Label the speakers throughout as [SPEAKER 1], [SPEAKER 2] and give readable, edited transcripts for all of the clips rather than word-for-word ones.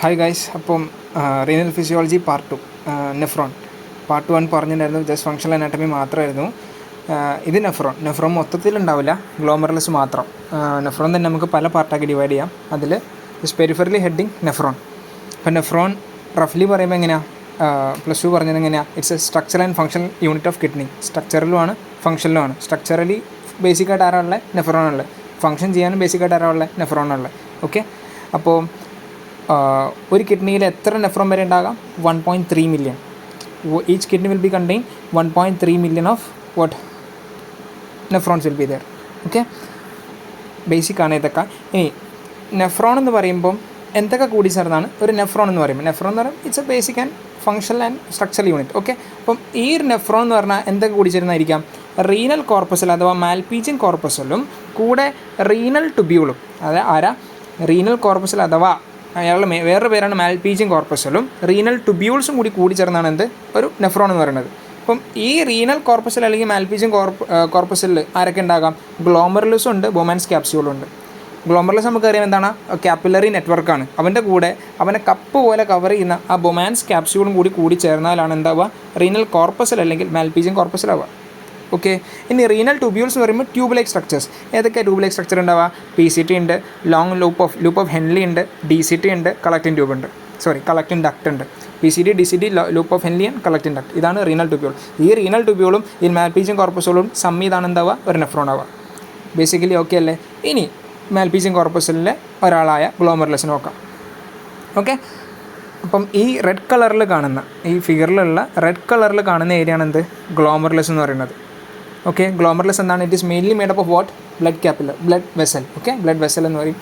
[SPEAKER 1] Hi guys, അപ്പം renal physiology part 2 nephron part 1 പറഞ്ഞിട്ടുണ്ടായിരുന്നു. Just functional anatomy മാത്രമായിരുന്നു. ഇത് നെഫ്രോൺ മൊത്തത്തിലുണ്ടാവില്ല, ഗ്ലോമറുലസ് മാത്രം. നെഫ്രോൺ തന്നെ നമുക്ക് പല പാർട്ടാക്കി ഡിവൈഡ് ചെയ്യാം. അതിൽ പെരിഫറലി ഹെഡിങ് നെഫ്രോൺ. അപ്പം നെഫ്രോൺ റഫ്ലി പറയുമ്പോൾ എങ്ങനെയാണ്, പ്ലസ് 2 പറഞ്ഞത് എങ്ങനെയാണ്? It's a structural and functional unit of kidney. സ്ട്രക്ചറലുമാണ് ഫങ്ഷനിലുമാണ്. സ്ട്രക്ചറലി ബേസിക്കായിട്ട് ആരാളുള്ള നെഫ്രോണുള്ളത്, ഫങ്ഷൻ ചെയ്യാനും ബേസിക്കായിട്ട് ആരാളുള്ള നെഫ്രോണുള്ളത്. ഓക്കെ, അപ്പോൾ ഒരു കിഡ്നിയിൽ എത്ര നെഫ്രോൺ വരെ ഉണ്ടാകാം? 1.3 million. Each kidney will be contain 1.3 million of what nephrons will be there. Okay, ബേസിക്കാണ് ഇതൊക്കെ. ഇനി നെഫ്രോൺ എന്ന് പറയുമ്പം എന്തൊക്കെ കൂടി ചേർന്നാണ് ഒരു നെഫ്രോൺ എന്ന് പറയുമ്പോൾ? നെഫ്രോൺ എന്ന് പറയുമ്പോൾ it's A basic and functional and structural unit. Okay, അപ്പം ഈ ഒരു നെഫ്രോൺ എന്ന് പറഞ്ഞാൽ എന്തൊക്കെ കൂടി ചേർന്നായിരിക്കാം? റീനൽ കോർപ്പസിൽ അഥവാ മാൽപീജിയൻ കോർപ്പസിലും കൂടെ റീനൽ ട്യൂബ്യൂളും. അതായത് ആരാ? റീനൽ കോർപ്പസിൽ അഥവാ അയാളുടെ വേറൊരു പേരാണ് മാൽപീജിയൻ കോർപ്പസിലും റീനൽ ട്യൂബ്യൂൾസും കൂടി ചേർന്നാണ് എന്ത് ഒരു നെഫ്രോൺ എന്ന് പറയുന്നത്. അപ്പം ഈ റീനൽ കോർപ്പസിൽ അല്ലെങ്കിൽ മാൽപീജിയൻ കോർപ്പസിൽ ആരൊക്കെ ഉണ്ടാകാം? ഗ്ലോമറുലസും ഉണ്ട്, ബൊമാൻസ് ക്യാപ്സ്യൂളും ഉണ്ട്. ഗ്ലോമറുലസ് നമുക്കറിയാം എന്താണ്, കാപ്പിലറി നെറ്റ്വർക്കാണ്. അവൻ്റെ കൂടെ അവനെ കപ്പ് പോലെ കവർ ചെയ്യുന്ന ആ ബൊമാൻസ് ക്യാപ്സ്യൂളും കൂടി ചേർന്നാലാണ് എന്താവുക? റീനൽ കോർപ്പസിൽ അല്ലെങ്കിൽ മാൽപീജിയൻ കോർപ്പസിലാവുക. ഓക്കെ, ഇനി റീനൽ ട്യൂബ്യൂൾസ് എന്ന് പറയുമ്പോൾ ട്യൂബ് ലൈക്ക് സ്ട്രക്ചേഴ്സ്. ഏതൊക്കെ ട്യൂബ് ലൈക്ക് സ്ട്രക്ചർ ഉണ്ടാവുക? PCT ഉണ്ട്, ലോങ് ലൂപ്പ് ഓഫ് ഹെൻലി ഉണ്ട്, DCT ഉണ്ട്, കളക്റ്റിംഗ് ട്യൂബ് ഉണ്ട്, കളക്റ്റിംഗ് ഡക്റ്റ് ഉണ്ട്. PCT, DCT, loop of Henley and collecting duct. ഇതാണ് റീനൽ ട്യൂബ്യൂൾ. ഈ റീനൽ ട്യൂബ്യൂളും ഈ മാൽപീജിയൻ കോർപ്പസുകളും ഇതാണ് എന്താവുക? ഒരു നെഫ്രോൺ ആവുക. ബേസിക്കലി ഓക്കെ അല്ലേ? ഇനി മാൽപീജിയൻ കോർപ്പസിലെ ഒരാളായ ഗ്ലോമറുലസ് നോക്കാം. ഓക്കെ, അപ്പം ഈ റെഡ് കളറിൽ കാണുന്ന ഈ ഫിഗറിലുള്ള റെഡ് കളറിൽ കാണുന്ന ഏരിയയാണ് എന്ത്? ഗ്ലോമറുലസ് എന്ന് പറയുന്നത്. ഓക്കെ, ഗ്ലോമറുലസ് എന്താണ്? It is mainly made up of what? Blood vessel. Okay, blood vessel എന്ന് പറയും.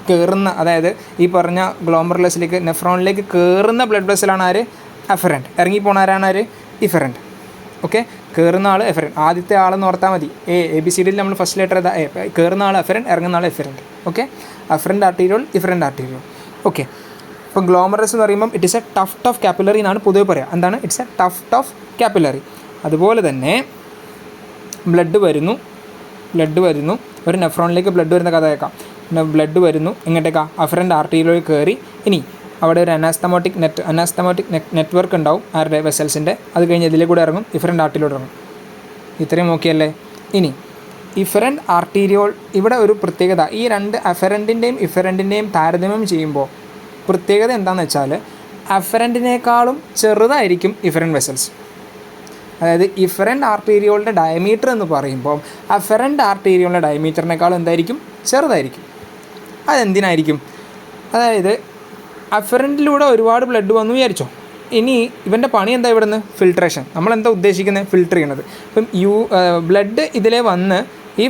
[SPEAKER 1] കയറുന്ന, അതായത് ഈ പറഞ്ഞ ഗ്ലോമറുലസിലേക്ക് നെഫ്രോണിലേക്ക് കയറുന്ന ബ്ലഡ് വെസലാണ് ആര്? എഫറൻറ്റ്. ഇറങ്ങിപ്പോണ ആരാണ്? ആര്? ഇഫറൻറ്റ്. ഓക്കെ, കയറുന്ന ആൾ എഫറൻറ്റ്. ആദ്യത്തെ ആളെന്ന് ഓർത്താൽ മതി. ABCDയിൽ നമ്മൾ ഫസ്റ്റ് ലെറ്റർ ഏതാ? കയറുന്ന ആൾ എഫറൻറ്റ്, ഇറങ്ങുന്ന ആൾ efferent. Okay, afferent arteriole, efferent arteriole. Okay, ഇപ്പം ഗ്ലോമറുലസ് എന്ന് പറയുമ്പം it is a tuft of capillary എന്നാണ് പൊതുവെ പറയുക. എന്താണ്? It's a tuft of capillary. അതുപോലെ തന്നെ ബ്ലഡ് വരുന്നു, ഒരു നെഫ്രോണിലേക്ക് ബ്ലഡ് വരുന്ന കഥ കേൾക്കാം. ബ്ലഡ് വരുന്നു എങ്ങോട്ടേക്കാണ്? അഫറൻറ്റ് ആർട്ടീരിയോയിൽ കയറി. ഇനി അവിടെ ഒരു അനാസ്തമോട്ടിക് നെറ്റ്വർക്ക് ഉണ്ടാവും ആരുടെ? വെസൽസിൻ്റെ. അത് കഴിഞ്ഞ് ഇതിലെ കൂടെ ഇറങ്ങും, ഇഫറൻറ്റ് ആർട്ടീരിയോട് ഇറങ്ങും. ഇത്രയും നോക്കിയല്ലേ? ഇനി ഇഫറൻറ്റ് ആർട്ടീരിയോൾ, ഇവിടെ ഒരു പ്രത്യേകത, ഈ രണ്ട് അഫറൻറ്റിൻ്റെയും ഇഫറൻറ്റിൻ്റെയും താരതമ്യം ചെയ്യുമ്പോൾ പ്രത്യേകത എന്താണെന്ന് വെച്ചാൽ അഫറൻറ്റിനേക്കാളും ചെറുതായിരിക്കും ഇഫറൻറ്റ് വെസൽസ്. അതായത് ഇഫറൻറ്റ് ആർട്ടീരിയോളിൻ്റെ ഡയമീറ്റർ എന്ന് പറയുമ്പോൾ അഫറൻറ്റ് ആർട്ടീരിയോളിൻ്റെ ഡയമീറ്ററിനേക്കാളും എന്തായിരിക്കും? ചെറുതായിരിക്കും. അതെന്തിനായിരിക്കും? അതായത് അഫറൻറ്റിലൂടെ ഒരുപാട് ബ്ലഡ് വന്നു വിചാരിച്ചോ. ഇനി ഇവൻ്റെ പണി എന്താ? ഇവിടെ നിന്ന് ഫിൽട്രേഷൻ. നമ്മളെന്താ ഉദ്ദേശിക്കുന്നത്? ഫിൽട്ടർ ചെയ്യണത്. ഇപ്പം ബ്ലഡ് ഇതിലെ വന്ന് ഈ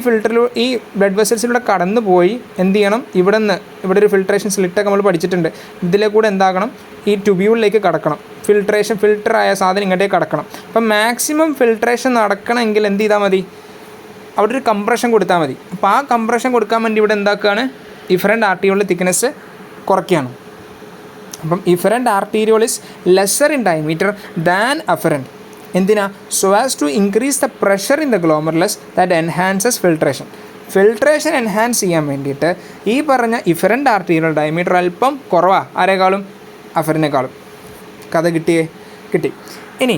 [SPEAKER 1] ഈ ബ്ലഡ് വെസൽസിലൂടെ കടന്നു പോയി എന്ത് ചെയ്യണം? ഇവിടെ ഒരു ഫിൽട്രേഷൻ സ്ലിറ്റൊക്കെ നമ്മൾ പഠിച്ചിട്ടുണ്ട്. ഇതിലെ കൂടെ എന്താകണം? ഈ ട്യൂബ്യൂളിലേക്ക് കടക്കണം. ഫിൽട്ടറായ സാധനം ഇങ്ങോട്ടേക്ക് കടക്കണം. അപ്പം മാക്സിമം ഫിൽട്രേഷൻ നടക്കണമെങ്കിൽ എന്ത് ചെയ്താൽ മതി? അവിടെ ഒരു കംപ്രഷൻ കൊടുത്താൽ മതി. അപ്പോൾ ആ കംപ്രഷൻ കൊടുക്കാൻ വേണ്ടി ഇവിടെ എന്താക്കുകയാണ്? ഇഫറൻറ്റ് ആർട്ടീരിയോളിൻ്റെ തിക്നെസ് കുറയ്ക്കുകയാണ്. അപ്പം efferent arteriole is lesser in diameter than afferent. എന്തിനാ? So as to increase the pressure in the glomerulus that enhances filtration enhance ചെയ്യാൻ വേണ്ടിയിട്ട് ഈ പറഞ്ഞ ഇഫറൻറ്റ് ആർട്ടീരിയോൾ ഡയമീറ്റർ അല്പം കുറവാണ് ആരേക്കാളും? അഫറിനേക്കാളും. കഥ കിട്ടി. ഇനി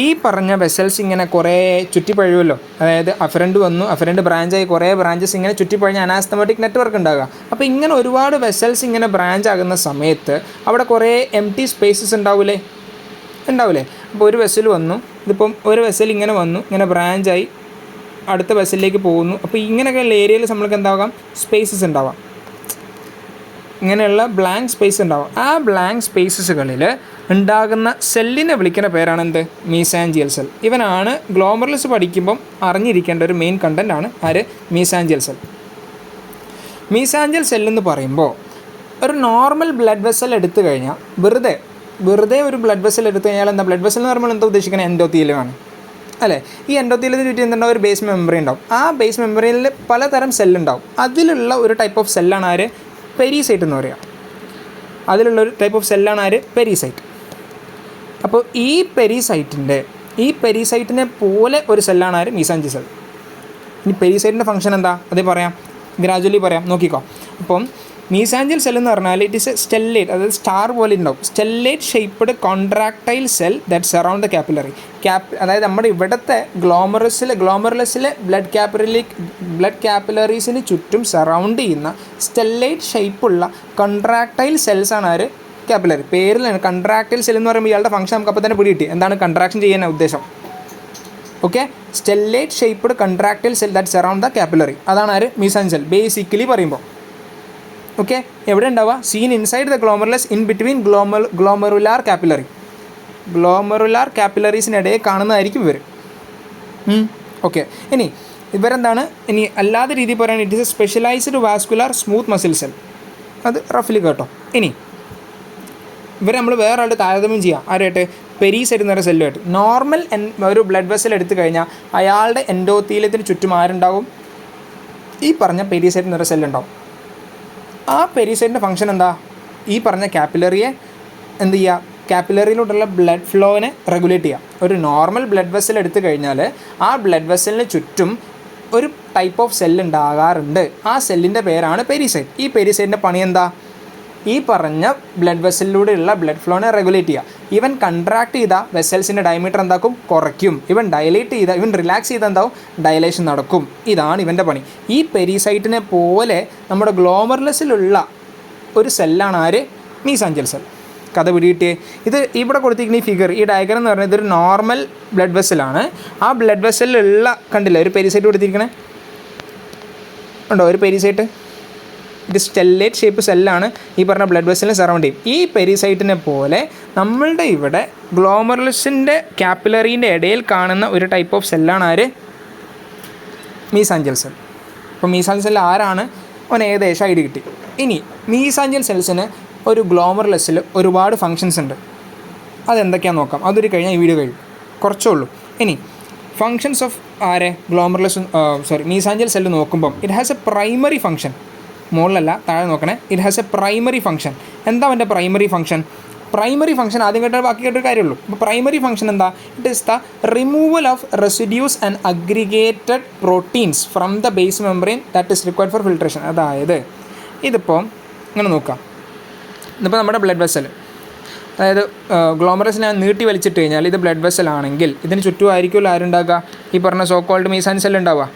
[SPEAKER 1] ഈ പറഞ്ഞ വെസൽസ് ഇങ്ങനെ കുറേ ചുറ്റിപ്പഴയുമല്ലോ. അതായത് അഫറൻറ്റ് ബ്രാഞ്ചായി കുറേ ബ്രാഞ്ചസ് ഇങ്ങനെ ചുറ്റിപ്പഴഞ്ഞ അനാസ്തമോട്ടിക് നെറ്റ്വർക്ക് ഉണ്ടാകുക. അപ്പോൾ ഇങ്ങനെ ഒരുപാട് വെസൽസ് ഇങ്ങനെ ബ്രാഞ്ച് ആകുന്ന സമയത്ത് അവിടെ കുറേ എംപ്റ്റി സ്പേസസ് ഉണ്ടാവില്ലേ? അപ്പോൾ ഒരു വെസൽ വന്നു, ഇതിപ്പം ഒരു വെസൽ ഇങ്ങനെ വന്നു, ഇങ്ങനെ ബ്രാഞ്ചായി അടുത്ത വെസലിലേക്ക് പോകുന്നു. അപ്പോൾ ഇങ്ങനെയൊക്കെയുള്ള ഏരിയയിൽ നമ്മൾക്ക് എന്താകാം? സ്പേസസ് ഉണ്ടാവാം. ഇങ്ങനെയുള്ള ബ്ലാങ്ക് സ്പേസ് ഉണ്ടാവും. ആ ബ്ലാങ്ക് സ്പേസസുകളിൽ ഉണ്ടാകുന്ന സെല്ലിനെ വിളിക്കുന്ന പേരാണ് എന്ത്? മീസാൻജിയൽ സെൽ. ഇവനാണ് ഗ്ലോമറുലസ് പഠിക്കുമ്പം അറിഞ്ഞിരിക്കേണ്ട ഒരു മെയിൻ കണ്ടൻ്റ് ആണ് ആര്? മീസാൻജിയൽ സെൽ. മീസാൻജിയൽ സെല്ലെന്ന് പറയുമ്പോൾ ഒരു നോർമൽ ബ്ലഡ് വെസൽ എടുത്തു കഴിഞ്ഞാൽ വെറുതെ ഒരു ബ്ലഡ് വെസൽ എടുത്തു കഴിഞ്ഞാൽ എന്താ? ബ്ലഡ് വെസൽ എന്ന് പറയുമ്പോൾ എന്താ ഉദ്ദേശിക്കുന്നത്? എൻഡോത്തീലിയമാണ് അല്ലേ? ഈ എൻഡോത്തീലിയത്തിന് ചുറ്റി എന്തുണ്ടാവും? ഒരു ബേസ് മെമ്പറി ഉണ്ടാവും. ആ ബേസ് മെമ്പറിയിൽ പലതരം സെല്ലുണ്ടാവും. അതിലുള്ള ഒരു ടൈപ്പ് ഓഫ് സെല്ലാണ് ആര്? പെരിസൈറ്റ് എന്ന് പറയുക. അതിലുള്ളൊരു ടൈപ്പ് ഓഫ് സെല്ലാണ് ആര്? പെരിസൈറ്റ്. അപ്പോൾ ഈ പെരിസൈറ്റിനെ പോലെ ഒരു സെല്ലാണ് ആര്? മീസാൻജിയൽ സെൽ. ഇനി പെരിസൈറ്റിൻ്റെ ഫംഗ്ഷൻ എന്താ? അത് പറയാം, ഗ്രാജുവലി പറയാം, നോക്കിക്കോ. അപ്പം മീസാഞ്ചൽ സെൽ എന്ന് പറഞ്ഞാൽ ഇറ്റ് ഇസ് എ സ്റ്റെല്ലേറ്റ്, അതായത് സ്റ്റാർ പോലെ ഉണ്ടാവും, stellate shaped contractile cell that surround the capillary. അതായത് നമ്മുടെ ഇവിടുത്തെ ഗ്ലോമറുലസിലെ ബ്ലഡ് കാപ്പിലറീസിന് ചുറ്റും സറൗണ്ട് ചെയ്യുന്ന സ്റ്റെല്ലേറ്റ് ഷേപ്പുള്ള കോൺട്രാക്ടൈൽ സെൽസാണ് ആര്? കാപ്പിലറി. പേരിൽ തന്നെ കൺട്രാക്ടൈൽ സെൽ എന്ന് പറയുമ്പോൾ ഇയാളുടെ ഫംഗ്ഷൻ നമുക്ക് അപ്പോൾ തന്നെ പിടി കിട്ടി, എന്താണ് കൺട്രാക്ഷൻ ചെയ്യാൻ ഉദ്ദേശം. Okay, stellate shaped contractile cell that surround the capillary, അതാണ് ആര്? മീസാഞ്ചൽ സെൽ ബേസിക്കലി പറയുമ്പോൾ. ഓക്കെ, എവിടെ ഉണ്ടാവുക? Seen inside the glomerulus in between glomerular capillary. Glomerular കാപ്പിലറീസിനിടയിൽ കാണുന്നതായിരിക്കും ഇവർ. ഓക്കെ, ഇവരെന്താണ്? ഇനി അല്ലാതെ രീതി പറയുകയാണെങ്കിൽ it is a specialized vascular smooth muscle cell. അത് റഫിൽ കേട്ടോ. ഇനി ഇവരെ നമ്മൾ വേറെ ആളുടെ താരതമ്യം ചെയ്യാം ആരായിട്ട്? പെരീസൈഡ് എന്ന് പറയുന്ന സെല്ലുമായിട്ട്. നോർമൽ ഒരു ബ്ലഡ് വെസൽ എടുത്തു കഴിഞ്ഞാൽ അയാളുടെ എൻഡോത്തീലിയത്തിന് ചുറ്റും ആരുണ്ടാവും? ഈ പറഞ്ഞ പെരീസൈഡ് എന്ന് പറയുന്ന സെല്ലുണ്ടാവും. ആ പെരീസൈഡിൻ്റെ ഫംഗ്ഷൻ എന്താ? ഈ പറഞ്ഞ കാപ്പിലറിയെ എന്ത് ചെയ്യുക? കാപ്പിലറിയിലോട്ടുള്ള ബ്ലഡ് ഫ്ലോനെ റെഗുലേറ്റ് ചെയ്യുക. ഒരു നോർമൽ ബ്ലഡ് വെസൽ എടുത്തു കഴിഞ്ഞാൽ ആ ബ്ലഡ് വെസലിന് ചുറ്റും ഒരു ടൈപ്പ് ഓഫ് സെല്ല് ഉണ്ടാകാറുണ്ട്. ആ സെല്ലിൻ്റെ പേരാണ് പെരീസൈഡ്. ഈ പെരീസൈഡിൻ്റെ പണി എന്താ? ഈ പറഞ്ഞ ബ്ലഡ് വെസലിലൂടെയുള്ള ബ്ലഡ് ഫ്ലോനെ റെഗുലേറ്റ് ചെയ്യുക. ഇവൻ കൺട്രാക്ട് ചെയ്ത വെസൽസിൻ്റെ ഡയമീറ്റർ എന്താക്കും? കുറയ്ക്കും. ഇവൻ റിലാക്സ് ചെയ്താൽ എന്താവും? ഡയലേഷൻ നടക്കും. ഇതാണ് ഇവൻ്റെ പണി. ഈ പെരിസൈറ്റിനെ പോലെ നമ്മുടെ ഗ്ലോമറുലസിലുള്ള ഒരു സെല്ലാണ് ആര്? Mesangial cell. കഥ പിടികിട്ടിയേ. ഇത് ഇവിടെ കൊടുത്തിരിക്കുന്ന ഈ ഫിഗർ, ഈ ഡയഗ്രം എന്ന് പറഞ്ഞാൽ ഇതൊരു നോർമൽ ബ്ലഡ് വെസലാണ്. ആ ബ്ലഡ് വെസലിലുള്ള കണ്ടില്ലേ ഒരു പെരിസൈറ്റ് കൊടുത്തിരിക്കണേ ഉണ്ടോ? ഒരു പെരിസൈറ്റ്, ഇത് സ്റ്റെല്ലേറ്റ് ഷേപ്പ് സെല്ലാണ്. ഈ പറഞ്ഞ ബ്ലഡ് വെസലിനെ സറൗണ്ട് ചെയ്യും. ഈ പെരിസൈറ്റിനെ പോലെ നമ്മളുടെ ഇവിടെ ഗ്ലോമറുലസിൻ്റെ കാപ്പിലറീൻ്റെ ഇടയിൽ കാണുന്ന ഒരു ടൈപ്പ് ഓഫ് സെല്ലാണ് ആര്? Mesangial cell. അപ്പോൾ മീസാഞ്ചൽ സെൽ ആരാണ്? അവൻ ഏകദേശം ഐഡിയ കിട്ടി. ഇനി മീസാഞ്ചൽ സെൽസിന് ഒരു ഗ്ലോമറുലസിൽ ഒരുപാട് ഫങ്ഷൻസ് ഉണ്ട്. അതെന്തൊക്കെയാണെന്ന് നോക്കാം. അതൊരു കഴിഞ്ഞാൽ ഈ വീഡിയോ കഴിയും, കുറച്ചേ ഉള്ളൂ. ഇനി ഫങ്ഷൻസ് ഓഫ് മീസാഞ്ചൽ സെല്ല് നോക്കുമ്പം it has a primary function. മുകളിലല്ല, താഴെ നോക്കണേ. It has a primary function. എന്താ അവൻ്റെ പ്രൈമറി ഫംഗ്ഷൻ? പ്രൈമറി ഫംഗ്ഷൻ ആദ്യം കേട്ടാൽ ബാക്കി കേട്ടൊരു കാര്യമുള്ളൂ. അപ്പോൾ പ്രൈമറി ഫംഗ്ഷൻ എന്താ? It is the removal of residues and aggregated proteins from the base membrane that is required for filtration. അതായത് ഇതിപ്പോൾ ഇങ്ങനെ നോക്കാം. ഇതിപ്പോൾ നമ്മുടെ ബ്ലഡ് വെസൽ, അതായത് ഗ്ലോമറസിനെ നീട്ടി വലിച്ചിട്ട് കഴിഞ്ഞാൽ ഇത് ബ്ലഡ് വെസൽ ആണെങ്കിൽ ഇതിന് ചുറ്റുമായിരിക്കുമല്ലോ ആരുണ്ടാകുക? ഈ പറഞ്ഞ സോ കോൾഡ് മീസാഞ്ചൽ സെൽ ഉണ്ടാവുക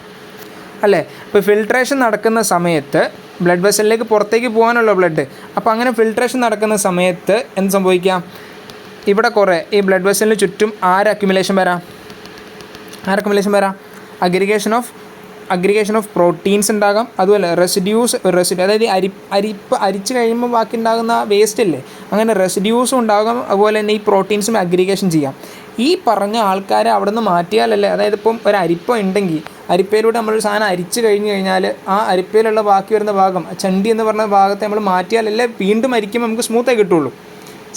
[SPEAKER 1] അല്ലേ? ഇപ്പോൾ ഫിൽട്രേഷൻ നടക്കുന്ന സമയത്ത് ബ്ലഡ് വെസലിലേക്ക് പുറത്തേക്ക് പോകാനുള്ള ബ്ലഡ്, അപ്പോൾ അങ്ങനെ ഫിൽട്രേഷൻ നടക്കുന്ന സമയത്ത് എന്ത് സംഭവിക്കാം? ഇവിടെ കുറേ ഈ ബ്ലഡ് വെസലിന് ചുറ്റും അക്യുമുലേഷൻ വരാം. അഗ്രിഗേഷൻ ഓഫ് പ്രോട്ടീൻസ് ഉണ്ടാകാം. അതുപോലെ റെസിഡ്യൂ അതായത് അരിച്ച് കഴിയുമ്പോൾ ബാക്കി ഉണ്ടാകുന്ന വേസ്റ്റ് അല്ലേ, അങ്ങനെ റെസിഡ്യൂസും ഉണ്ടാകും. അതുപോലെ തന്നെ ഈ പ്രോട്ടീൻസും അഗ്രിഗേഷൻ ചെയ്യാം. ഈ പറഞ്ഞ ആൾക്കാരെ അവിടെ നിന്ന് മാറ്റിയാലല്ലേ, അതായത് ഇപ്പം ഒരു അരിപ്പ ഉണ്ടെങ്കിൽ അരിപ്പയിലൂടെ നമ്മളൊരു സാധനം അരിച്ച് കഴിഞ്ഞ് കഴിഞ്ഞാൽ ആ അരിപ്പയിലുള്ള ബാക്കി വരുന്ന ഭാഗം, ചണ്ടി എന്ന് പറഞ്ഞ ഭാഗത്തെ നമ്മൾ മാറ്റിയാലല്ലേ വീണ്ടും അരിക്കുമ്പോൾ നമുക്ക് സ്മൂത്തായി കിട്ടുള്ളൂ.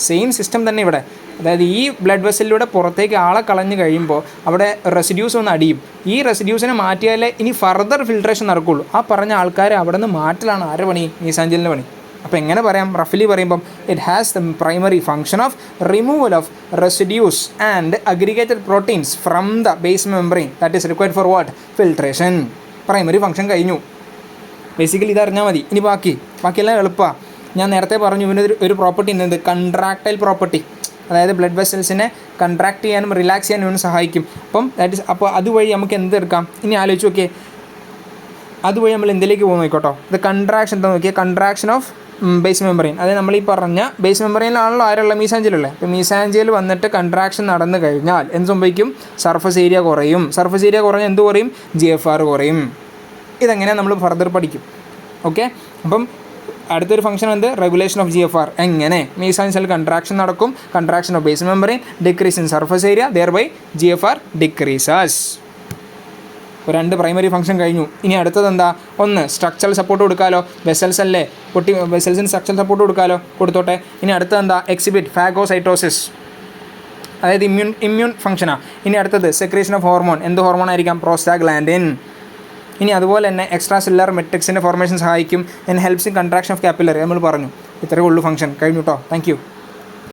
[SPEAKER 1] സെയിം സിസ്റ്റം തന്നെ ഇവിടെ. അതായത് ഈ ബ്ലഡ് വെസലിലൂടെ പുറത്തേക്ക് ആളെ കളഞ്ഞ് കഴിയുമ്പോൾ അവിടെ റെസിഡ്യൂസ് ഒന്ന് അടിയും. ഈ റെസിഡ്യൂസിനെ മാറ്റിയാലേ ഇനി ഫർദർ ഫിൽട്രേഷൻ നടക്കുകയുള്ളൂ. ആ പറഞ്ഞ ആൾക്കാരെ അവിടെ നിന്ന് മാറ്റലാണ് ആരുടെ പണി? മീസാഞ്ചലിൻ്റെ പണി. അപ്പോൾ എങ്ങനെ പറയാം? റഫലി പറയുമ്പം it has the primary function of removal of residues and aggregated proteins from the base membrane that is required for what? Filtration. Primary function കഴിഞ്ഞു. ബേസിക്കലി ഇതറിഞ്ഞാൽ മതി. ഇനി ബാക്കിയെല്ലാം എളുപ്പമാണ്. ഞാൻ നേരത്തെ പറഞ്ഞു ഇവനൊരു ഒരു പ്രോപ്പർട്ടി ഉണ്ട്, കൺട്രാക്ടൈൽ പ്രോപ്പർട്ടി. അതായത് ബ്ലഡ് വെസൽസിനെ കൺട്രാക്ട് ചെയ്യാനും റിലാക്സ് ചെയ്യാനും ഇവന് സഹായിക്കും. അപ്പോൾ അതുവഴി നമുക്ക് എന്തെടുക്കാം? ഇനി ആലോചിച്ച് നോക്കിയേ, അതുവഴി നമ്മൾ എന്തിലേക്ക് പോകുന്നു നോക്കോട്ടോ. ഇത് കൺട്രാക്ഷൻ എന്താ നോക്കിയാൽ, കൺട്രാക്ഷൻ ഓഫ് ബേസ് മെംബ്രെയിൻ. അതായത് നമ്മൾ ഈ പറഞ്ഞ ബേസ് മെംബ്രെയിനിലാണല്ലോ ആരുള്ള മീസാഞ്ചിലുള്ളത്. അപ്പോൾ മീസാഞ്ചിൽ വന്നിട്ട് കൺട്രാക്ഷൻ നടന്നു കഴിഞ്ഞാൽ എന്ത് സംഭവിക്കും? സർഫസ് ഏരിയ കുറയും. സർഫസ് ഏരിയ കുറഞ്ഞാൽ എന്ത് കുറയും? GFR കുറയും. ഇതെങ്ങനെയാണ് നമ്മൾ ഫർദർ പഠിക്കും. ഓക്കെ, അപ്പം അടുത്തൊരു ഫംഗ്ഷൻ എന്ത്? Regulation of GFR. എങ്ങനെ? മീസാഞ്ചൽ സെൽ കൺട്രാക്ഷൻ നടക്കും, contraction of base membrane, decrease in surface area, thereby GFR decreases. രണ്ട് പ്രൈമറി ഫംഗ്ഷൻ കഴിഞ്ഞു. ഇനി അടുത്തത് എന്താ? ഒന്ന് സ്ട്രക്ചറൽ സപ്പോർട്ട് കൊടുക്കാമല്ലോ. വെസൽസ് അല്ലേ, വെസൽസിന് സ്ട്രക്ചറൽ സപ്പോർട്ട് കൊടുത്തോട്ടെ. ഇനി അടുത്തത് എന്താ? എക്സിബിറ്റ് ഫാഗോസൈറ്റോസിസ്, അതായത് ഇമ്മ്യൂൺ ഫംഗ്ഷനാണ്. ഇനി അടുത്തത് സെക്രീഷൻ ഓഫ് ഹോർമോൺ. എന്ത് ഹോർമോൺ ആയിരിക്കാം? പ്രോസ്റ്റാഗ്ലാൻഡിൻ. ഇനി അതുപോലെ തന്നെ എക്സ്ട്രാ സെല്ലുലാർ മെട്രിക്സിൻ്റെ ഫോർമേഷൻ സഹായിക്കും. Helps in contraction of capillary. നമ്മൾ പറഞ്ഞു. ഇത്രയേ ഉള്ളൂ ഫംഗ്ഷൻ. കഴിഞ്ഞു കേട്ടോ. Thank you.